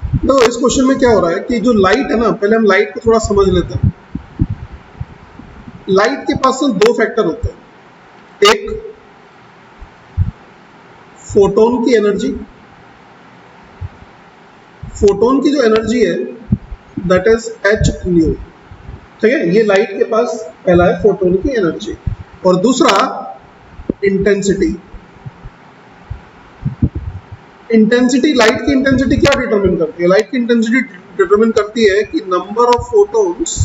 तो इस क्वेश्चन में क्या हो रहा है कि जो लाइट है ना, पहले हम लाइट को थोड़ा समझ लेते हैं। लाइट के पास में दो फैक्टर होते हैं, एक फोटोन की एनर्जी, फोटोन की जो एनर्जी है दैट इज एच न्यू, ठीक है। ये लाइट के पास पहला है फोटोन की एनर्जी, और दूसरा इंटेंसिटी। इंटेंसिटी, लाइट की इंटेंसिटी क्या डिटरमिन करती है? लाइट की इंटेंसिटी डिटरमिन करती है कि नंबर ऑफ फोटोन्स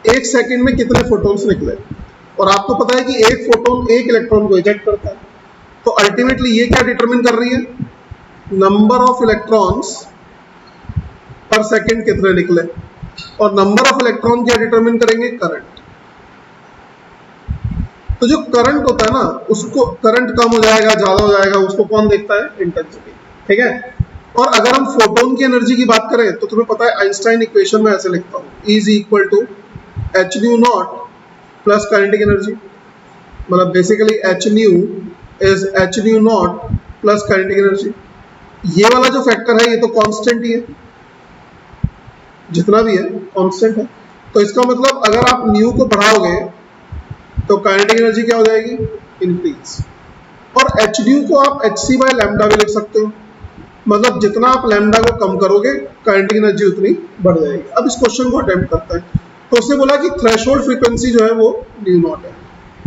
एक सेकंड में कितने फोटोन्स निकले, और आपको पता है कि एक फोटोन एक इलेक्ट्रॉन को इजेक्ट करता है। तो अल्टीमेटली ये क्या डिटरमिन कर रही है? नंबर ऑफ इलेक्ट्रॉन्स पर सेकंड कितने निकले, और नंबर ऑफ इलेक्ट्रॉन क्या डिटरमिन करेंगे? करंट। तो जो करंट होता है ना, उसको करंट कम हो जाएगा ज्यादा हो जाएगा, उसको कौन देखता है? इंटेंसिटी, ठीक है। और अगर हम फोटोन की एनर्जी की बात करें तो तुम्हें पता है आइंस्टाइन इक्वेशन में ऐसे लिखता हूं, E is equal to h nu naught plus kinetic energy. मतलब basically h nu is h nu naught plus kinetic energy. ये वाला जो फैक्टर है ये तो कांस्टेंट ही है, जितना भी है कांस्टेंट है। तो इसका मतलब अगर आप न्यू को बढ़ाओगे तो काइनेटिक एनर्जी क्या हो जाएगी? इंक्रीज। और एच न्यू को आप एच सी बाय लैम्डा भी लिख सकते हो, मतलब जितना आप लैम्डा को कम करोगे काइनेटिक एनर्जी उतनी बढ़ जाएगी। अब इस क्वेश्चन को अटेम्प्ट करते हैं। तो उसने बोला कि थ्रेशोल्ड फ्रीक्वेंसी जो है वो न्यू नॉट है।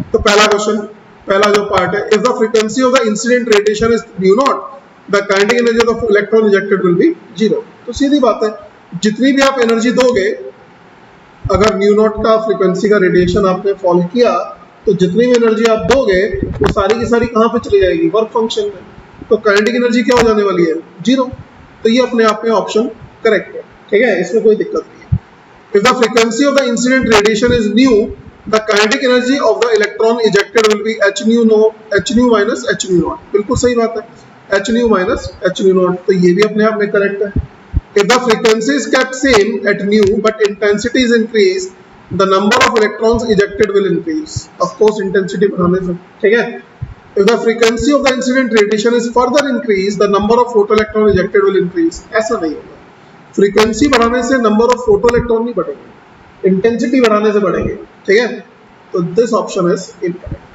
तो पहला क्वेश्चन, पहला जो पार्ट है, if the frequency of the incident radiation is new not the kinetic energy of the electron ejected will B zero. तो सीधी बात है, जितनी भी आप एनर्जी दोगे, अगर न्यू नॉट का फ्रीक्वेंसी का रेडिएशन आपने फॉलो किया तो जितनी भी एनर्जी आप दोगे वो सारी की सारी कहाँ पे चली जाएगी? वर्क फंक्शन में। तो काइनेटिक एनर्जी क्या हो जाने वाली है? जीरो। तो ये अपने आप में ऑप्शन करेक्ट है, ठीक है, इसमें कोई दिक्कत नहीं है। If the frequency of the incident radiation is nu the kinetic energy of the electron ejected will be H nu no H nu minus H nu naught. बिल्कुल सही बात है, H nu minus H nu naught. तो ये भी अपने आप में करेक्ट है। If the frequency is kept same at nu but intensity is increased, the number of electrons ejected will increase. Of course, intensity बढ़ाने से, ठीक है। If the frequency of the incident radiation is further increased, the number of photoelectron ejected will increase. ऐसा नहीं होगा। Frequency बढ़ाने से number of photoelectron नहीं बढ़ेंगे, इंटेंसिटी बढ़ाने से बढ़ेंगे, ठीक है। तो दिस ऑप्शन इज इनकरेक्ट।